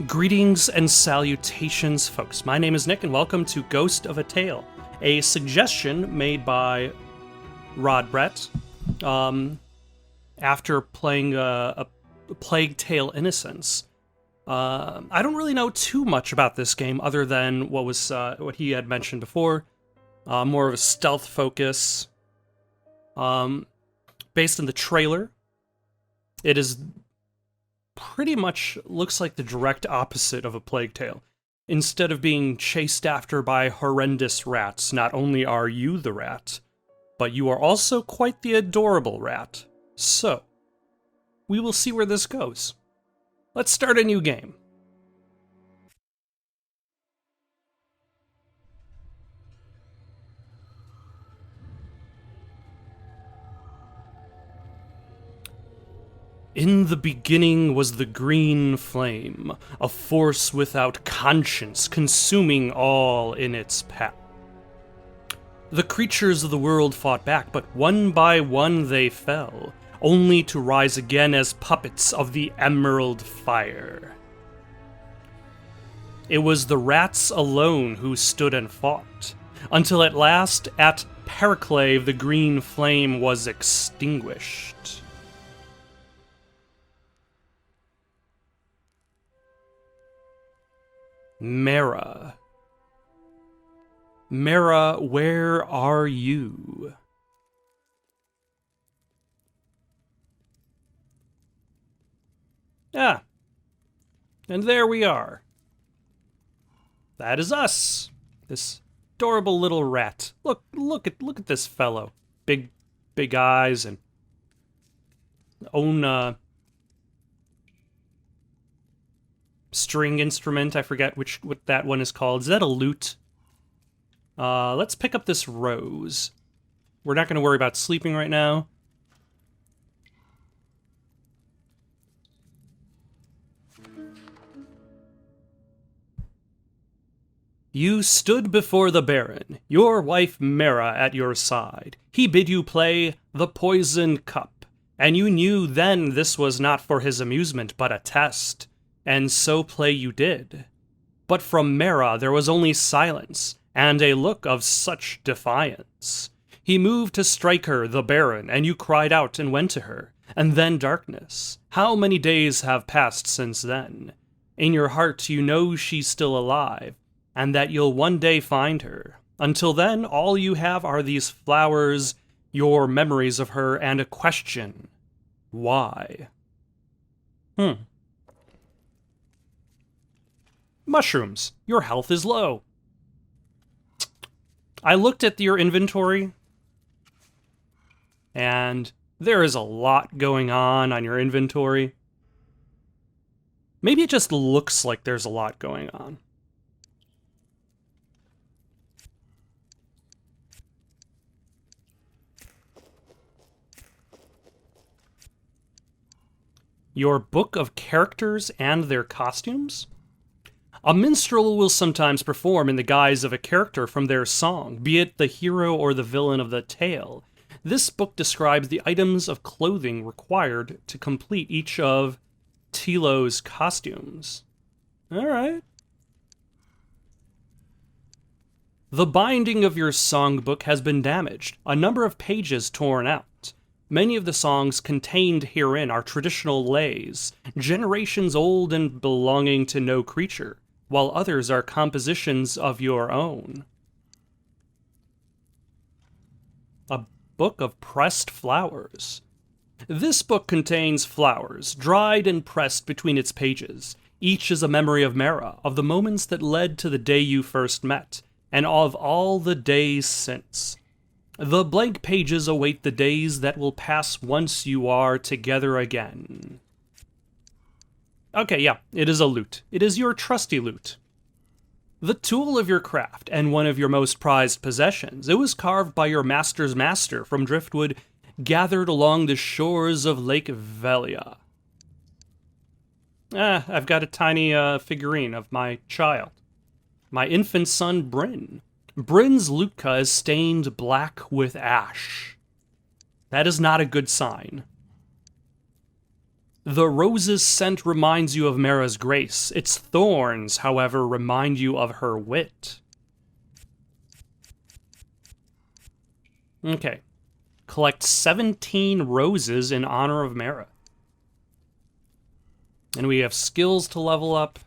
Greetings and salutations, folks. My name is Nick, and welcome to Ghost of a Tale, a suggestion made by Rod Brett after playing a Plague Tale Innocence. I don't really know too much about this game other than what he had mentioned before, more of a stealth focus, based in the trailer. It is pretty much looks like the direct opposite of a Plague Tale. Instead of being chased after by horrendous rats, not only are you the rat, but you are also quite the adorable rat. So, we will see where this goes. Let's start a new game. In the beginning was the green flame, a force without conscience, consuming all in its path. The creatures of the world fought back, but one by one they fell, only to rise again as puppets of the emerald fire. It was the rats alone who stood and fought, until at last, at Periclave, the green flame was extinguished. Merra. Merra, where are you? Ah. And there we are. That is us. This adorable little rat. Look at this fellow. Big eyes and own string instrument. I forget what that one is called. Is that a lute? Let's pick up this rose. We're not going to worry about sleeping right now. You stood before the Baron, your wife Merra at your side. He bid you play the poisoned cup, and you knew then this was not for his amusement but a test. And so play you did. But from Merra there was only silence, and a look of such defiance. He moved to strike her, the Baron, and you cried out and went to her. And then darkness. How many days have passed since then? In your heart you know she's still alive, and that you'll one day find her. Until then, all you have are these flowers, your memories of her, and a question. Why? Mushrooms. Your health is low. I looked at your inventory, and there is a lot going on your inventory. Maybe it just looks like there's a lot going on. Your book of characters and their costumes? A minstrel will sometimes perform in the guise of a character from their song, be it the hero or the villain of the tale. This book describes the items of clothing required to complete each of Tilo's costumes. Alright. The binding of your songbook has been damaged, a number of pages torn out. Many of the songs contained herein are traditional lays, generations old and belonging to no creature, while others are compositions of your own. A book of pressed flowers. This book contains flowers, dried and pressed between its pages. Each is a memory of Merra, of the moments that led to the day you first met, and of all the days since. The blank pages await the days that will pass once you are together again. Okay, yeah, it is a lute. It is your trusty lute. The tool of your craft, and one of your most prized possessions. It was carved by your master's master from driftwood, gathered along the shores of Lake Velia. I've got a tiny figurine of my child. My infant son, Bryn. Bryn's Lutka is stained black with ash. That is not a good sign. The rose's scent reminds you of Merra's grace. Its thorns, however, remind you of her wit. Okay. Collect 17 roses in honor of Merra. And we have skills to level up.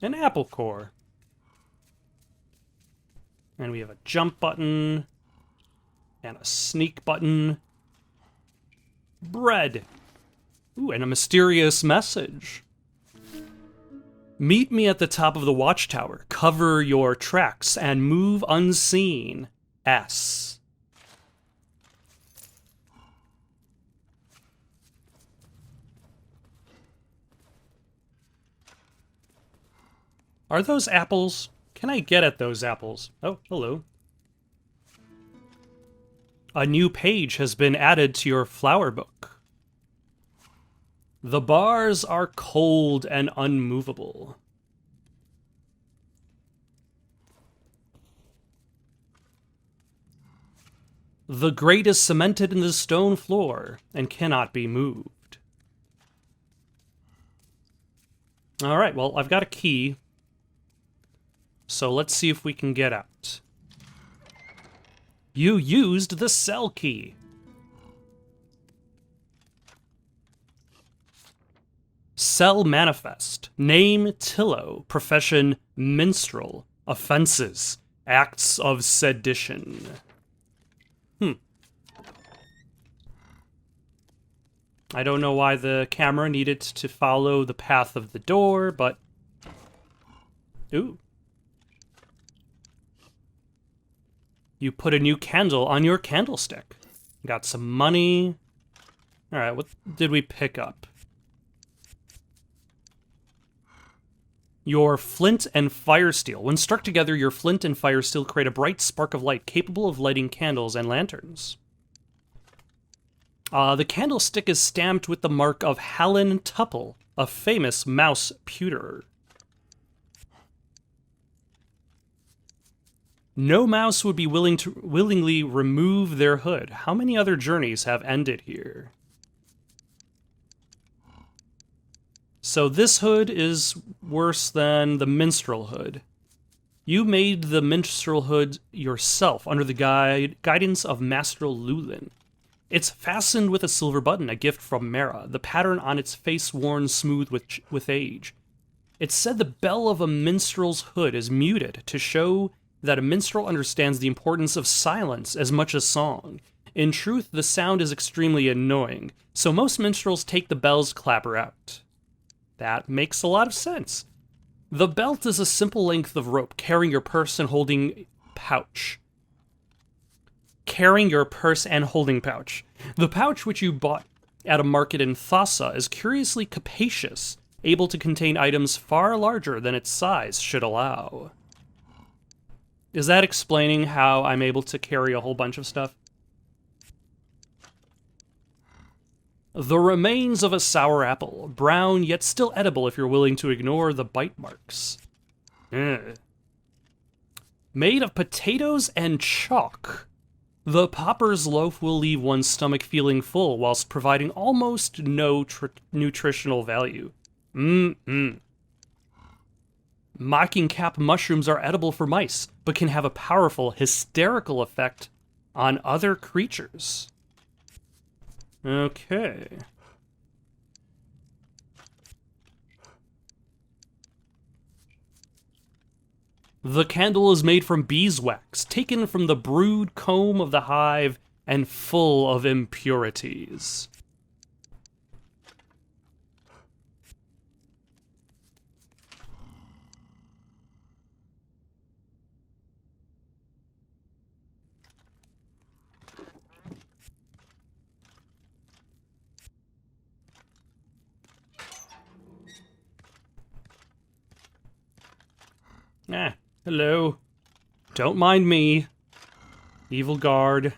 An apple core. And we have a jump button. And a sneak button. Bread. Ooh, and a mysterious message. Meet me at the top of the watchtower. Cover your tracks and move unseen. S. Are those apples? Can I get at those apples? Oh, hello. A new page has been added to your flower book. The bars are cold and unmovable. The grate is cemented in the stone floor and cannot be moved. All right, well, I've got a key. So let's see if we can get out. You used the cell key. Cell manifest. Name Tillo. Profession minstrel. Offenses. Acts of sedition. I don't know why the camera needed to follow the path of the door, but... Ooh. You put a new candle on your candlestick. Got some money. Alright, what did we pick up? Your flint and fire steel. When struck together, your flint and fire steel create a bright spark of light capable of lighting candles and lanterns. The candlestick is stamped with the mark of Hallen Tupple, a famous mouse pewterer. No mouse would be willing to willingly remove their hood. How many other journeys have ended here? So this hood is worse than the minstrel hood. You made the minstrel hood yourself under the guidance of Master Lulin. It's fastened with a silver button, a gift from Merra, the pattern on its face worn smooth with age. It's said the bell of a minstrel's hood is muted to show that a minstrel understands the importance of silence as much as song. In truth, the sound is extremely annoying, so most minstrels take the bell's clapper out. That makes a lot of sense. The belt is a simple length of rope carrying your purse and holding pouch. Carrying your purse and holding pouch. The pouch, which you bought at a market in Thassa, is curiously capacious, able to contain items far larger than its size should allow. Is that explaining how I'm able to carry a whole bunch of stuff? The remains of a sour apple, brown yet still edible if you're willing to ignore the bite marks. Made of potatoes and chalk. The Popper's loaf will leave one's stomach feeling full whilst providing almost no nutritional value. Mocking-cap mushrooms are edible for mice, but can have a powerful, hysterical effect on other creatures. Okay. The candle is made from beeswax, taken from the brood comb of the hive and full of impurities. Hello. Don't mind me. Evil guard.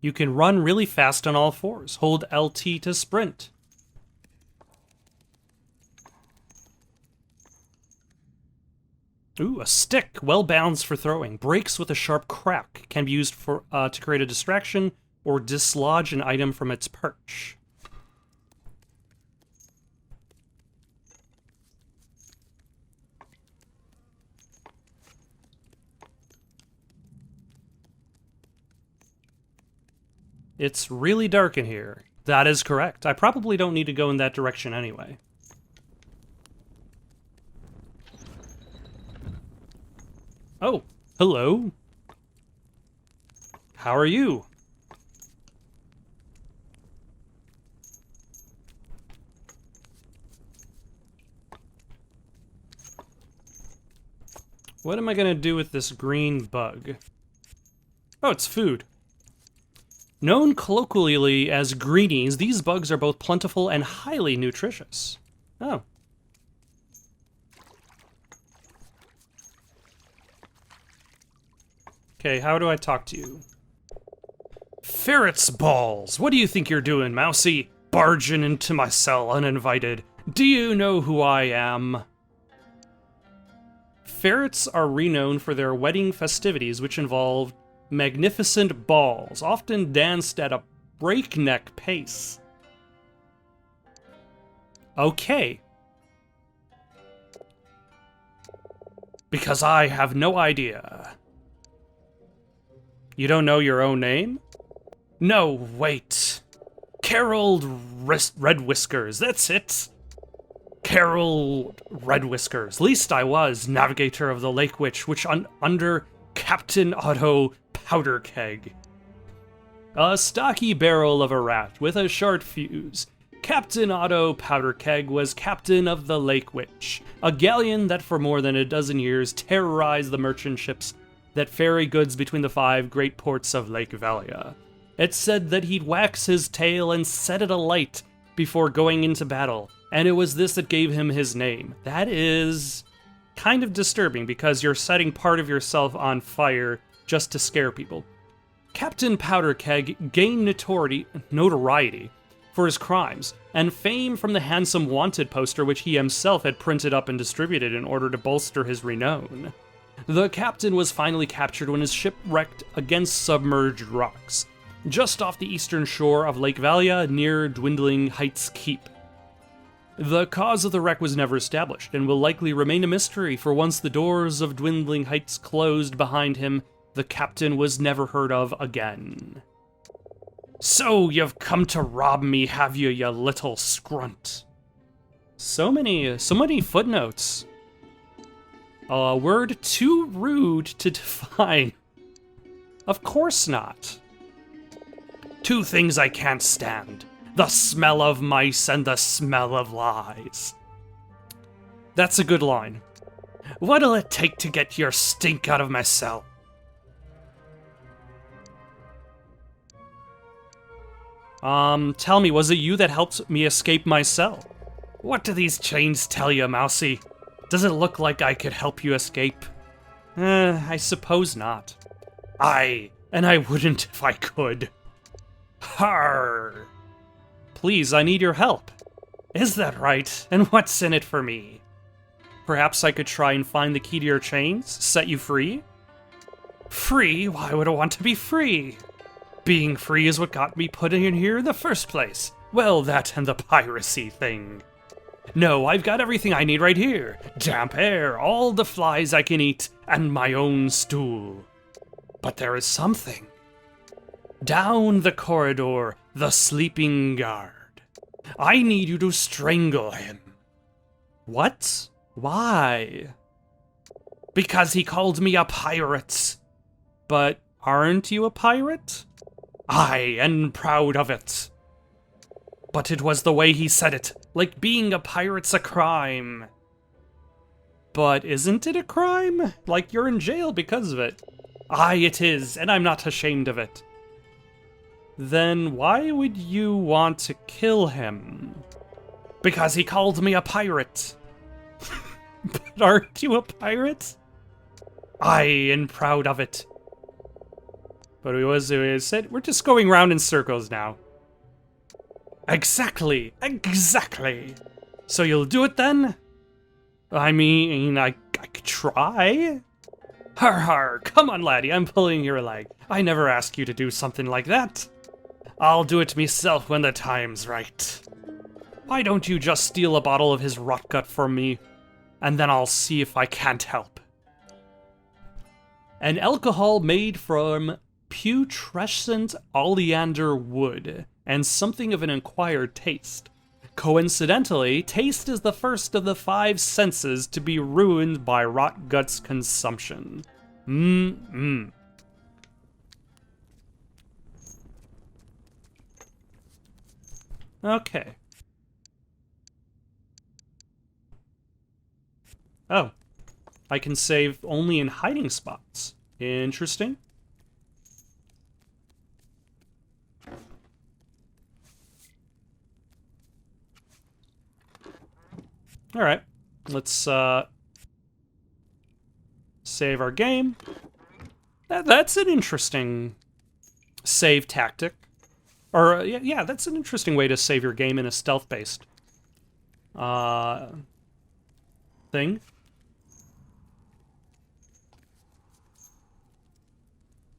You can run really fast on all fours. Hold LT to sprint. Ooh, a stick, well balanced for throwing. Breaks with a sharp crack. Can be used for to create a distraction or dislodge an item from its perch. It's really dark in here. That is correct. I probably don't need to go in that direction anyway. Oh, hello. How are you? What am I gonna do with this green bug? Oh, it's food. Known colloquially as greenies, these bugs are both plentiful and highly nutritious. Oh. Okay, how do I talk to you? Ferret's balls! What do you think you're doing, Mousy? Barging into my cell uninvited. Do you know who I am? Ferrets are renowned for their wedding festivities, which involve magnificent balls, often danced at a breakneck pace. Okay. Because I have no idea. You don't know your own name? No, wait. Carol Red Whiskers, that's it. Carol Red Whiskers. Least I was navigator of the Lake Witch, which under Captain Otto Powder Keg. A stocky barrel of a rat with a short fuse. Captain Otto Powder Keg was captain of the Lake Witch, a galleon that for more than a dozen years terrorized the merchant ships that ferry goods between the 5 great ports of Lake Valia. It's said that he'd wax his tail and set it alight before going into battle, and it was this that gave him his name. That is kind of disturbing because you're setting part of yourself on fire just to scare people. Captain Powder Keg gained notoriety for his crimes, and fame from the handsome wanted poster which he himself had printed up and distributed in order to bolster his renown. The captain was finally captured when his ship wrecked against submerged rocks, just off the eastern shore of Lake Valia near Dwindling Heights Keep. The cause of the wreck was never established, and will likely remain a mystery, for once the doors of Dwindling Heights closed behind him, the captain was never heard of again. So you've come to rob me, have you, you little scrunt? So many footnotes. A word too rude to define. Of course not. 2 things I can't stand. The smell of mice and the smell of lies. That's a good line. What'll it take to get your stink out of my cell? Tell me, was it you that helped me escape my cell? What do these chains tell you, Mousy? Does it look like I could help you escape? I suppose not. Aye, and I wouldn't if I could. Harr! Please, I need your help. Is that right? And what's in it for me? Perhaps I could try and find the key to your chains, set you free? Free? Why would I want to be free? Being free is what got me put in here in the first place. Well, that and the piracy thing. No, I've got everything I need right here. Damp air, all the flies I can eat, and my own stool. But there is something. Down the corridor, the sleeping guard. I need you to strangle him. What? Why? Because he called me a pirate. But aren't you a pirate? Aye, and proud of it. But it was the way he said it, like being a pirate's a crime. But isn't it a crime? Like you're in jail because of it. Aye, it is, and I'm not ashamed of it. Then why would you want to kill him? Because he called me a pirate. But aren't you a pirate? Aye, and proud of it. But we said we're just going round in circles now. Exactly. So you'll do it then? I mean, I could try. Har, come on, laddie, I'm pulling your leg. I never asked you to do something like that. I'll do it myself when the time's right. Why don't you just steal a bottle of his rot gut from me, and then I'll see if I can't help. An alcohol made from putrescent oleander wood, and something of an acquired taste. Coincidentally, taste is the first of the 5 senses to be ruined by rot guts consumption. Okay. Oh. I can save only in hiding spots. Interesting. Alright, let's save our game. That's an interesting save tactic. Or, yeah, that's an interesting way to save your game in a stealth-based thing.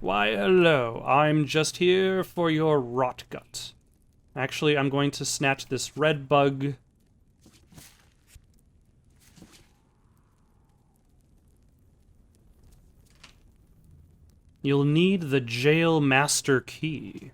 Why, hello, I'm just here for your rot gut. Actually, I'm going to snatch this red bug. You'll need the jail master key.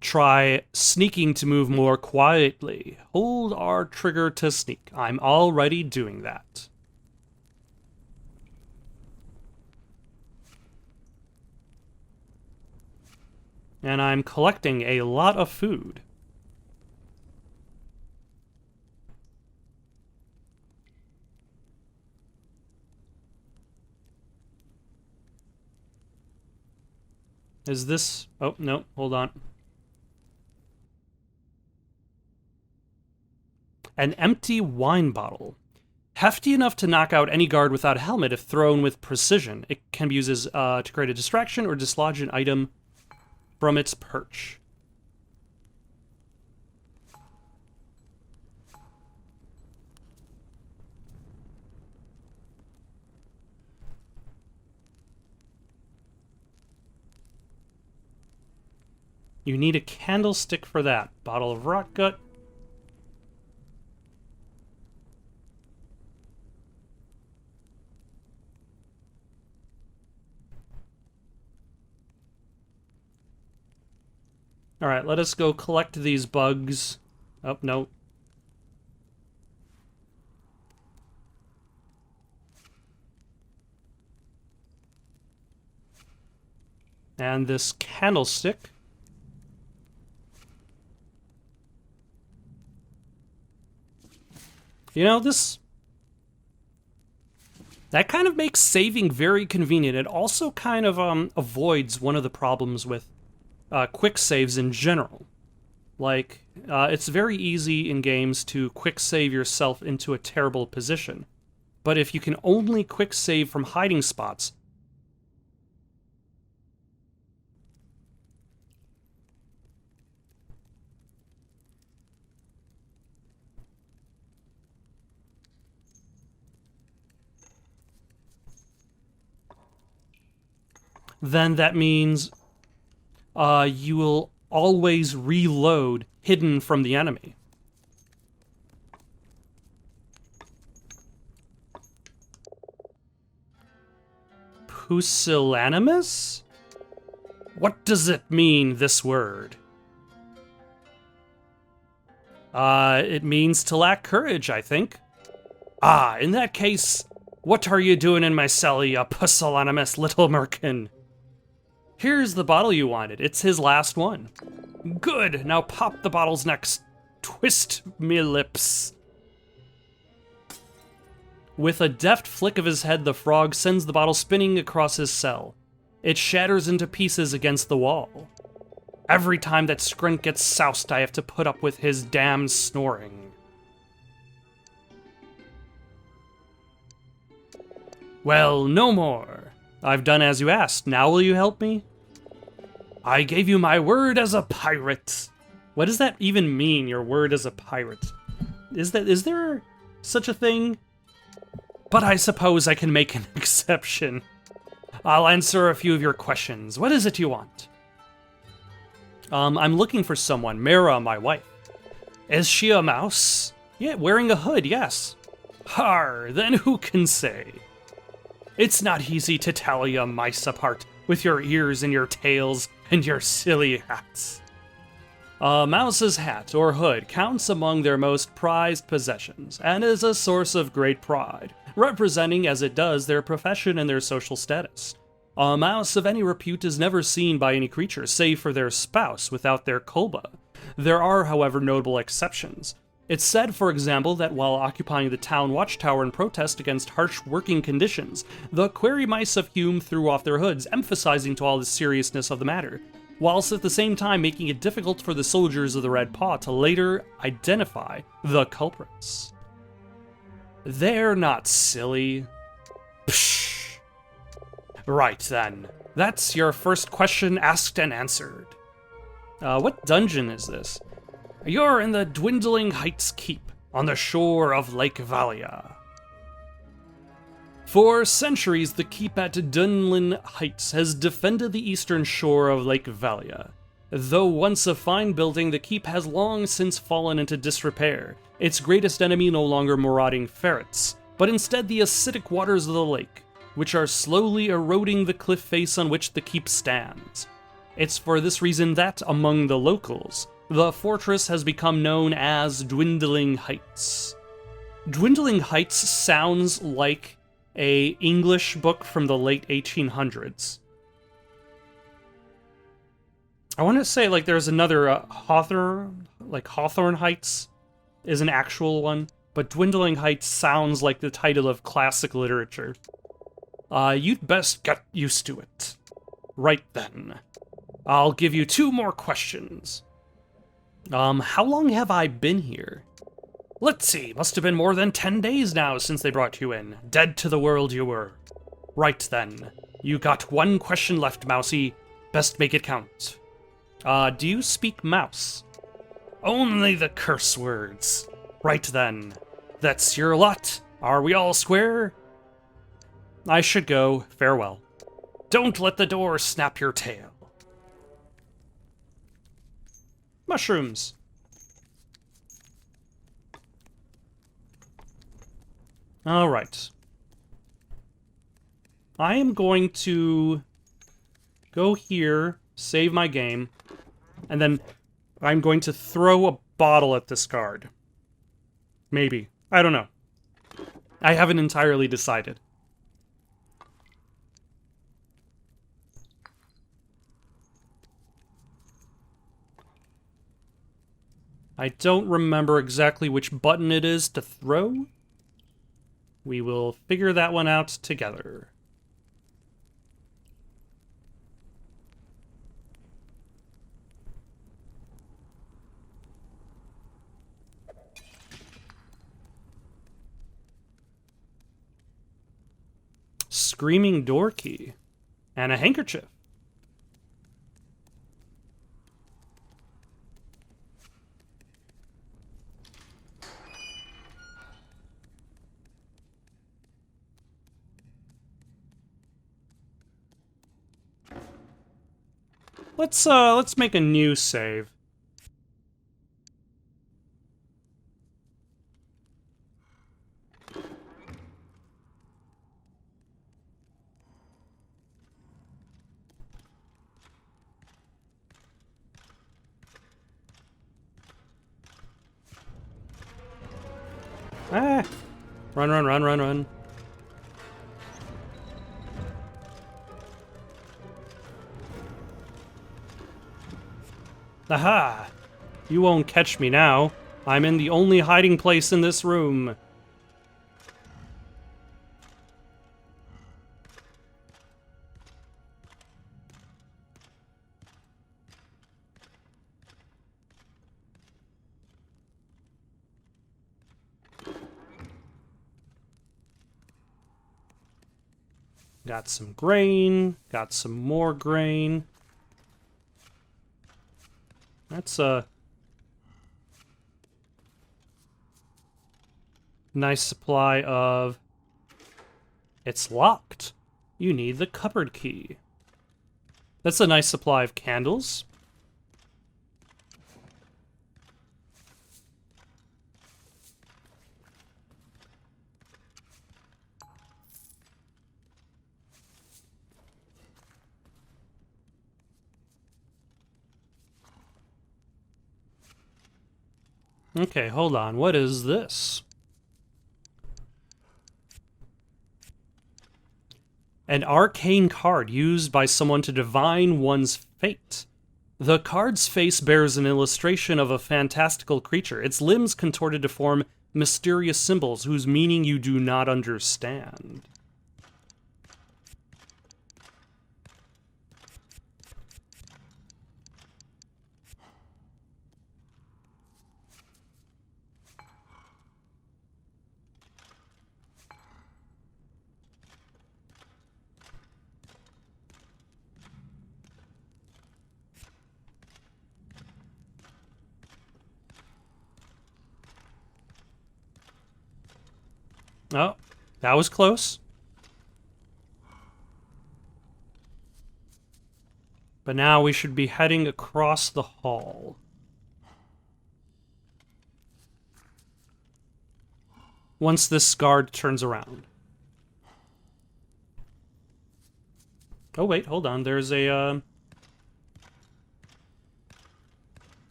Try sneaking to move more quietly. Hold R trigger to sneak. I'm already doing that. And I'm collecting a lot of food. Is this... Oh, no, hold on. An empty wine bottle. Hefty enough to knock out any guard without a helmet if thrown with precision. It can be used as, to create a distraction or dislodge an item from its perch. You need a candlestick for that. Bottle of rot gut. Alright, let us go collect these bugs. Oh, no. And this candlestick. You know, that kind of makes saving very convenient. It also kind of avoids one of the problems with quick saves in general. Like, it's very easy in games to quick save yourself into a terrible position. But if you can only quick save from hiding spots, then that means you will always reload hidden from the enemy. Pusillanimous? What does it mean, this word? It means to lack courage, I think. Ah, in that case, what are you doing in my cell, you pusillanimous little merkin? Here's the bottle you wanted. It's his last one. Good, now pop the bottle's next. Twist me lips. With a deft flick of his head, the frog sends the bottle spinning across his cell. It shatters into pieces against the wall. Every time that Skrent gets soused, I have to put up with his damn snoring. Well, no more. I've done as you asked. Now will you help me? I gave you my word as a pirate. What does that even mean, your word as a pirate? Is there such a thing? But I suppose I can make an exception. I'll answer a few of your questions. What is it you want? I'm looking for someone. Merra, my wife. Is she a mouse? Yeah, wearing a hood, yes. Har, then who can say? It's not easy to tell you mice apart with your ears and your tails and your silly hats. A mouse's hat or hood counts among their most prized possessions and is a source of great pride, representing as it does their profession and their social status. A mouse of any repute is never seen by any creature save for their spouse without their kolba. There are, however, notable exceptions. It's said, for example, that while occupying the town watchtower in protest against harsh working conditions, the query mice of Hume threw off their hoods, emphasizing to all the seriousness of the matter, whilst at the same time making it difficult for the soldiers of the Red Paw to later identify the culprits. They're not silly. Psh. Right then, that's your first question asked and answered. What dungeon is this? You're in the Dwindling Heights Keep, on the shore of Lake Valia. For centuries, the keep at Dunlin Heights has defended the eastern shore of Lake Valia. Though once a fine building, the keep has long since fallen into disrepair, its greatest enemy no longer marauding ferrets, but instead the acidic waters of the lake, which are slowly eroding the cliff face on which the keep stands. It's for this reason that, among the locals, the fortress has become known as Dwindling Heights. Dwindling Heights sounds like an English book from the late 1800s. I want to say, like, there's another Hawthorne Heights is an actual one, but Dwindling Heights sounds like the title of classic literature. You'd best get used to it. Right then. I'll give you 2 more questions. How long have I been here? Let's see, must have been more than 10 days now since they brought you in. Dead to the world you were. Right then. You got 1 question left, Mousy. Best make it count. Do you speak mouse? Only the curse words. Right then. That's your lot. Are we all square? I should go. Farewell. Don't let the door snap your tail. Mushrooms. Alright. I am going to go here, save my game, and then I'm going to throw a bottle at this guard. Maybe. I don't know. I haven't entirely decided. I don't remember exactly which button it is to throw. We will figure that one out together. Screaming door key. And a handkerchief. Let's make a new save. Ah! Run, run, run, run, run. Aha! You won't catch me now. I'm in the only hiding place in this room. Got some grain. Got some more grain. That's a nice supply of... It's locked. You need the cupboard key. That's a nice supply of candles. Okay, hold on. What is this? An arcane card used by someone to divine one's fate. The card's face bears an illustration of a fantastical creature, its limbs contorted to form mysterious symbols whose meaning you do not understand. Oh, that was close. But now we should be heading across the hall. Once this guard turns around. Oh wait, hold on. There's a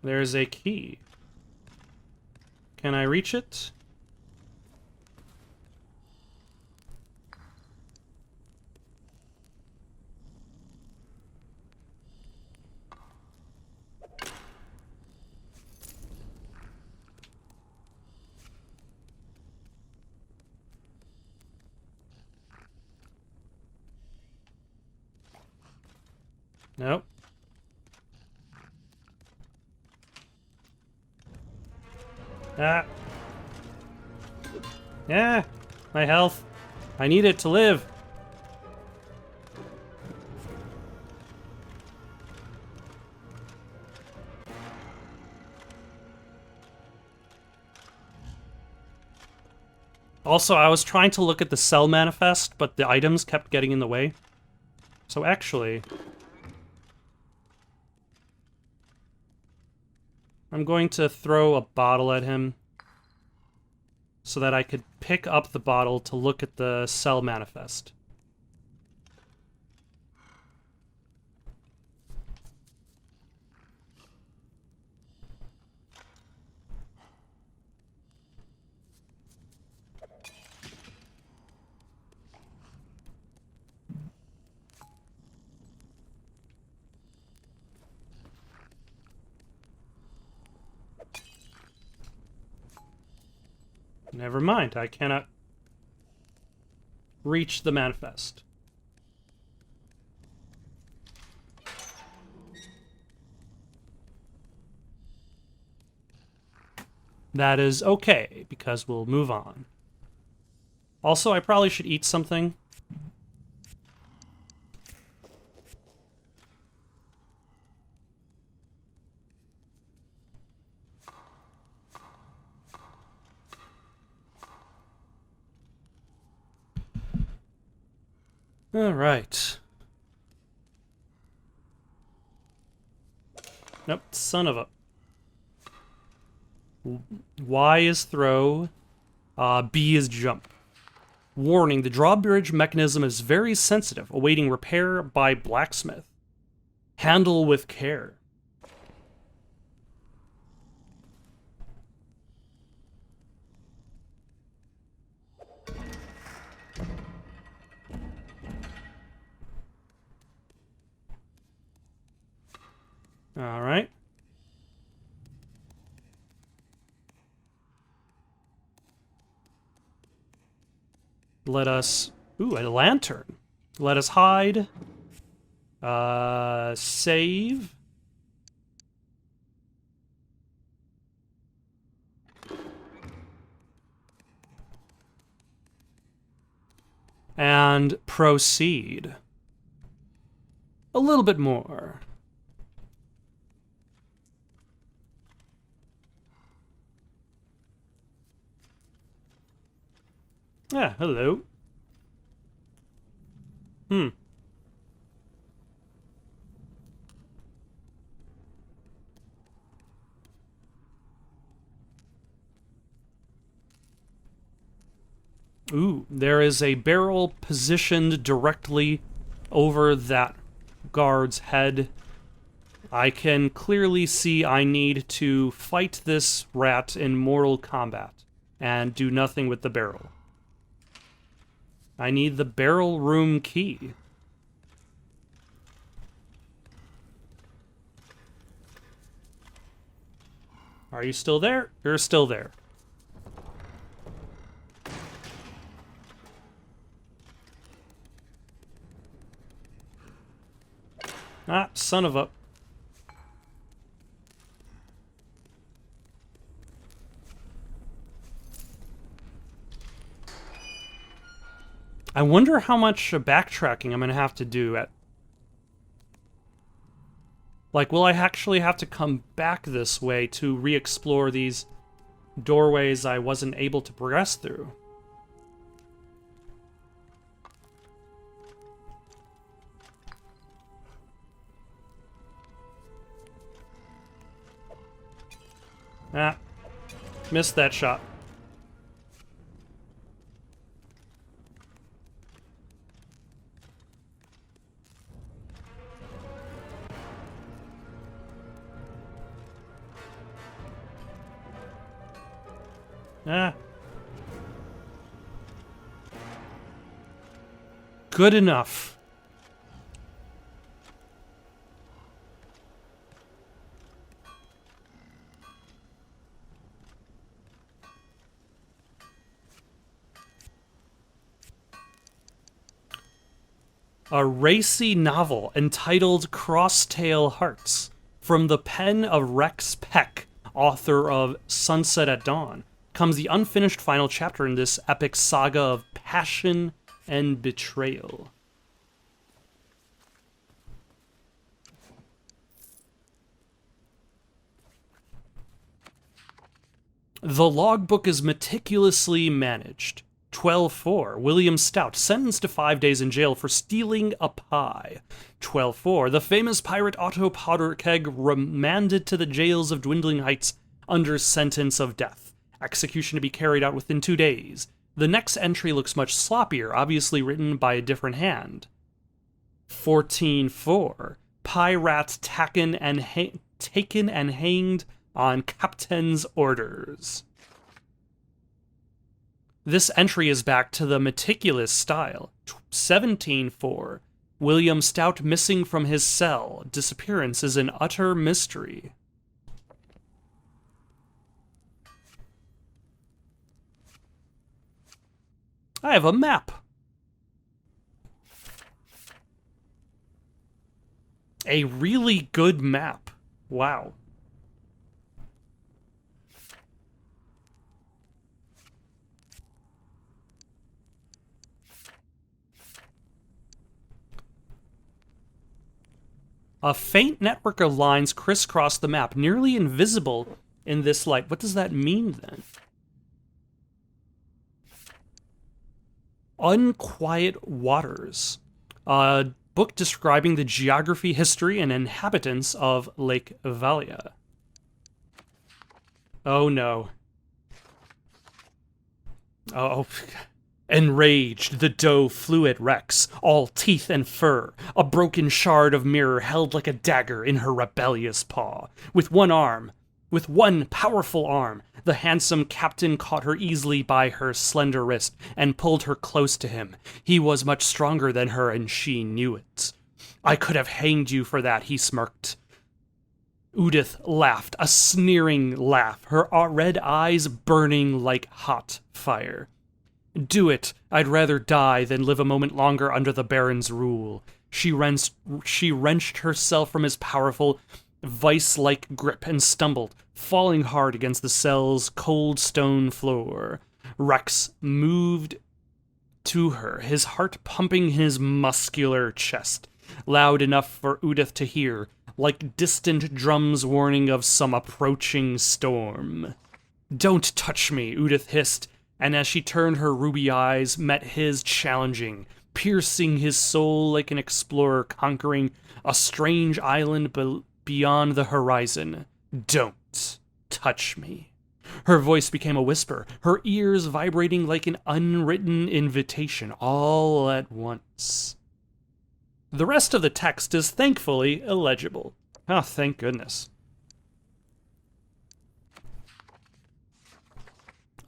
there's a key. Can I reach it? Nope. Ah. Yeah, my health. I need it to live. Also, I was trying to look at the cell manifest, but the items kept getting in the way. So actually... I'm going to throw a bottle at him so that I could pick up the bottle to look at the cell manifest. Never mind, I cannot reach the manifest. That is okay, because we'll move on. Also, I probably should eat something. All right. Nope, son of a... Y is throw, B is jump. Warning, the drawbridge mechanism is very sensitive, awaiting repair by blacksmith. Handle with care. All right. Let us... Ooh, a lantern. Let us hide. Save. And proceed. A little bit more. Ah, hello. Ooh, there is a barrel positioned directly over that guard's head. I can clearly see I need to fight this rat in mortal combat and do nothing with the barrel. I need the barrel room key. Are you still there? You're still there. Ah, son of a... I wonder how much backtracking I'm going to have to do at... Like, will I actually have to come back this way to re-explore these doorways I wasn't able to progress through? Ah, missed that shot. Ah. Good enough. A racy novel entitled Crosstail Hearts, from the pen of Rex Peck, author of Sunset at Dawn, comes the unfinished final chapter in this epic saga of passion and betrayal. The logbook is meticulously managed. 12-4, William Stout, sentenced to 5 days in jail for stealing a pie. 12-4, the famous pirate Otto Powderkeg remanded to the jails of Dwindling Heights under sentence of death. Execution to be carried out within 2 days. The next entry looks much sloppier, obviously written by a different hand. 14-4, pie rat taken and hanged on captain's orders. This entry is back to the meticulous style. 17-4, William Stout missing from his cell. Disappearance is an utter mystery. I have a map. A really good map. Wow. A faint network of lines crisscross the map, nearly invisible in this light. What does that mean, then? Unquiet Waters. A book describing the geography, history, and inhabitants of Lake Valia. Oh, no. Oh, enraged, the doe flew at Rex, all teeth and fur, a broken shard of mirror held like a dagger in her rebellious paw. With one powerful arm, the handsome captain caught her easily by her slender wrist and pulled her close to him. He was much stronger than her, and she knew it. I could have hanged you for that, he smirked. Udith laughed, a sneering laugh, her red eyes burning like hot fire. Do it. I'd rather die than live a moment longer under the Baron's rule. She wrenched herself from his powerful, vice-like grip and stumbled, falling hard against the cell's cold stone floor. Rex moved to her, his heart pumping in his muscular chest, loud enough for Udith to hear, like distant drums warning of some approaching storm. "Don't touch me," Udith hissed, and as she turned, her ruby eyes met his challenging, piercing his soul like an explorer conquering a strange island beyond the horizon. "Don't touch me." Her voice became a whisper, her ears vibrating like an unwritten invitation all at once. The rest of the text is thankfully illegible. Oh, thank goodness.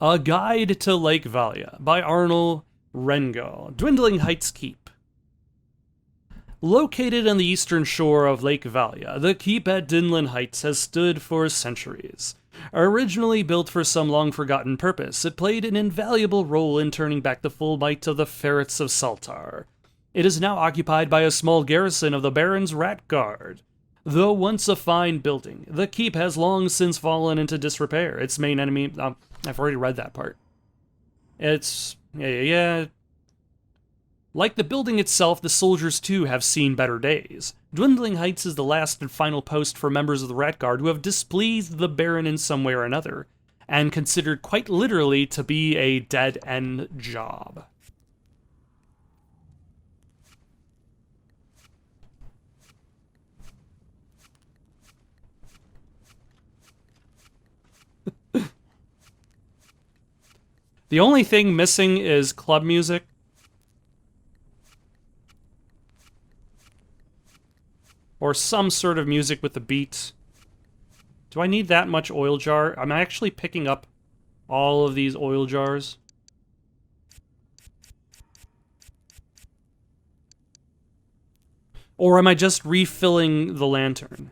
A Guide to Lake Valia by Arnold Rengel, Dwindling Heights Keep. Located on the eastern shore of Lake Valia, the keep at Dinlin Heights has stood for centuries. Originally built for some long-forgotten purpose, it played an invaluable role in turning back the full might of the Ferrets of Saltar. It is now occupied by a small garrison of the Baron's Rat Guard. Though once a fine building, the keep has long since fallen into disrepair. Its main enemy... I've already read that part. It's... yeah. Like the building itself, the soldiers too have seen better days. Dwindling Heights is the last and final post for members of the Rat Guard who have displeased the Baron in some way or another, and considered quite literally to be a dead-end job. The only thing missing is club music. Or some sort of music with the beat. Do I need that much oil jar? I'm actually picking up all of these oil jars. Or am I just refilling the lantern?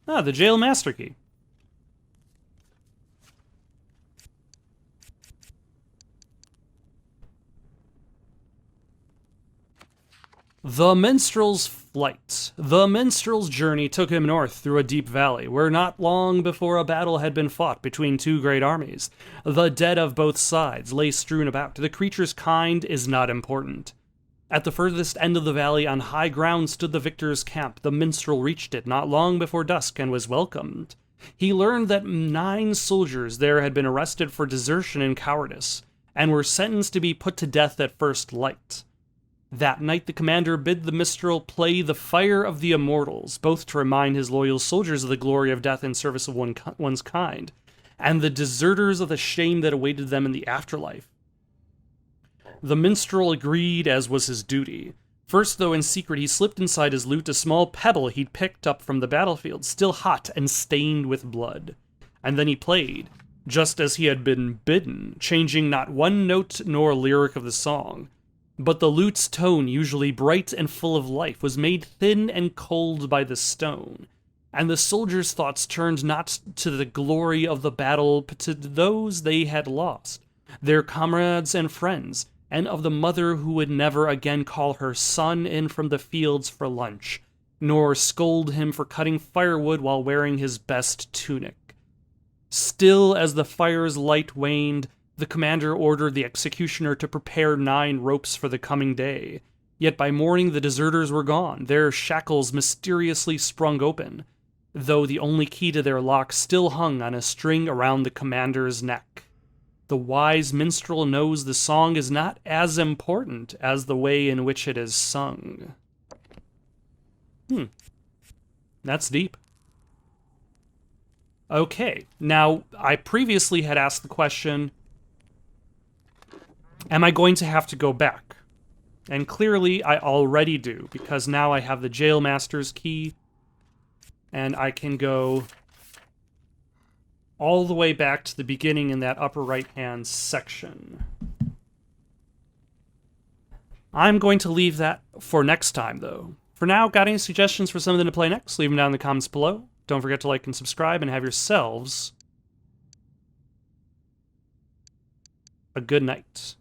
Ah, the jail master key. The Minstrel's Flight. The minstrel's journey took him north through a deep valley, where not long before a battle had been fought between two great armies. The dead of both sides lay strewn about. The creature's kind is not important. At the furthest end of the valley, on high ground, stood the victor's camp. The minstrel reached it not long before dusk and was welcomed. He learned that 9 soldiers there had been arrested for desertion and cowardice, and were sentenced to be put to death at first light. That night the commander bid the minstrel play the Fire of the Immortals, both to remind his loyal soldiers of the glory of death in service of one's kind, and the deserters of the shame that awaited them in the afterlife. The minstrel agreed, as was his duty. First, though in secret, he slipped inside his lute a small pebble he'd picked up from the battlefield, still hot and stained with blood. And then he played, just as he had been bidden, changing not one note nor lyric of the song. But the lute's tone, usually bright and full of life, was made thin and cold by the stone, and the soldiers' thoughts turned not to the glory of the battle, but to those they had lost, their comrades and friends, and of the mother who would never again call her son in from the fields for lunch, nor scold him for cutting firewood while wearing his best tunic. Still, as the fire's light waned, the commander ordered the executioner to prepare 9 ropes for the coming day. Yet by morning the deserters were gone, their shackles mysteriously sprung open, though the only key to their lock still hung on a string around the commander's neck. The wise minstrel knows the song is not as important as the way in which it is sung. That's deep. Okay, now, I previously had asked the question, am I going to have to go back? And clearly I already do, because now I have the jail master's key, and I can go all the way back to the beginning in that upper right-hand section. I'm going to leave that for next time, though. For now, got any suggestions for something to play next? Leave them down in the comments below. Don't forget to like and subscribe, and have yourselves a good night.